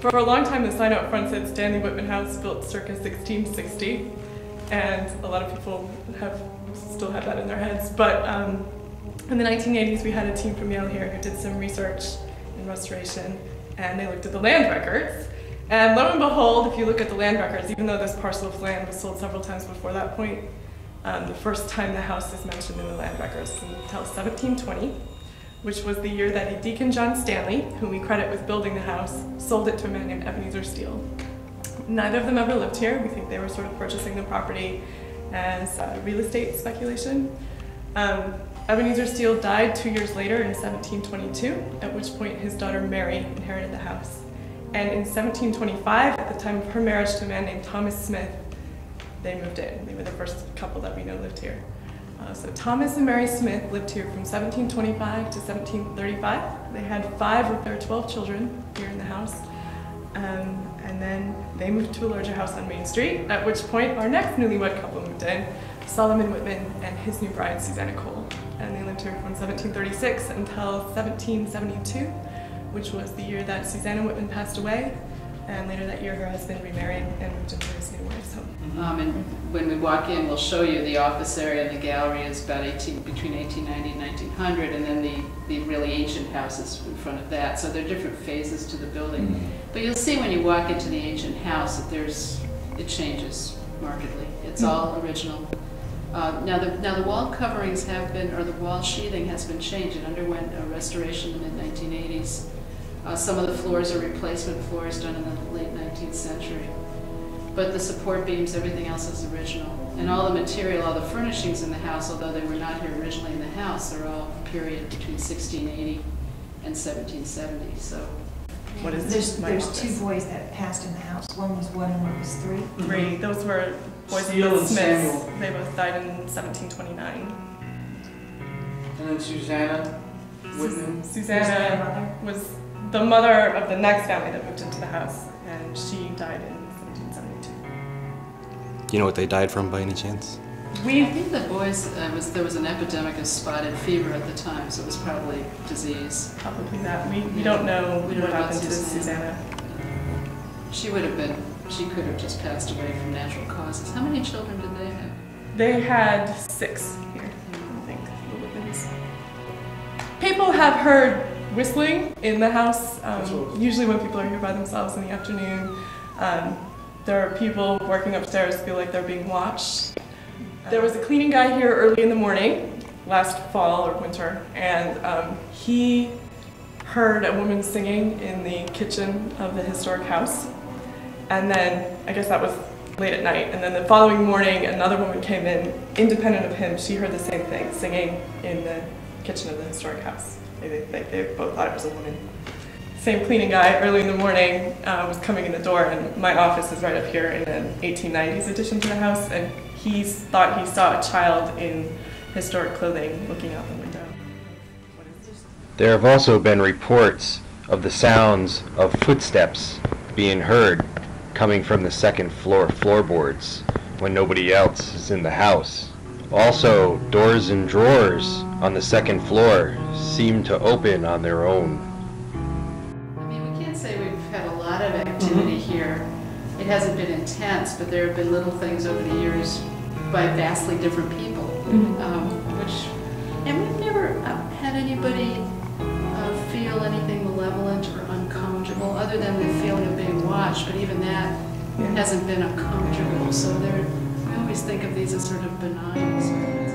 For a long time, the sign out front said Stanley Whitman House, built circa 1660, and a lot of people still have that in their heads. But in the 1980s, we had a team from Yale here who did some research and restoration, and they looked at the land records. And lo and behold, if you look at the land records, even though this parcel of land was sold several times before that point, the first time the house is mentioned in the land records is until 1720, which was the year that Deacon John Stanley, whom we credit with building the house, sold it to a man named Ebenezer Steele. Neither of them ever lived here. We think they were sort of purchasing the property as real estate speculation. Ebenezer Steele died 2 years later in 1722, at which point his daughter Mary inherited the house. And in 1725, at the time of her marriage to a man named Thomas Smith, they moved in. They were the first couple that we know lived here. So Thomas and Mary Smith lived here from 1725 to 1735. They had 5 of their 12 children here in the house. And then they moved to a larger house on Main Street, at which point our next newlywed couple moved in, Solomon Whitman and his new bride, Susanna Cole. And they lived here from 1736 until 1772, which was the year that Susanna Whitman passed away. And later that year, her husband remarried and moved into his new wife's home. And when we walk in, we'll show you the office area, and the gallery is about between 1890 and 1900, and then the really ancient house is in front of that. So there are different phases to the building. But you'll see when you walk into the ancient house that it changes markedly. It's all original. Now the wall coverings have been, or the wall sheathing has been changed. It underwent a restoration in the mid-1980s. Some of the floors are replacement floors done in the late 19th century. But the support beams, everything else is original. And all the material, all the furnishings in the house, although they were not here originally in the house, are all period between 1680 and 1770. So, what is there's 2 boys that passed in the house. One was 1 and one was 3. 3. Those were boys of the Smiths. They both died in 1729. And then Susanna Whitman? Susanna was the mother of the next family that moved into the house, and she died in 1772. Do you know what they died from by any chance? I think the boys, there was an epidemic of spotted fever at the time, so it was probably disease. Probably that. We don't know what happened to Susanna. She could have just passed away from natural causes. How many children did they have? They had 6 here, I think, the Whitmans. People have heard whistling in the house, usually when people are here by themselves in the afternoon. There are people working upstairs who feel like they're being watched. There was a cleaning guy here early in the morning, last fall or winter, and he heard a woman singing in the kitchen of the historic house. And then, I guess that was late at night, and then the following morning another woman came in, independent of him. She heard the same thing, singing in the kitchen of the historic house. They both thought it was a woman. Same cleaning guy early in the morning was coming in the door, and my office is right up here in an 1890s addition to the house, and he thought he saw a child in historic clothing looking out the window. What is this? There have also been reports of the sounds of footsteps being heard coming from the second floor floorboards when nobody else is in the house. Also, doors and drawers on the second floor seem to open on their own. I mean, we can't say we've had a lot of activity here. It hasn't been intense, but there have been little things over the years by vastly different people, and we've never had anybody feel anything malevolent or uncomfortable, other than the feeling of being watched, but even that hasn't been uncomfortable. So we always think of these as sort of benign.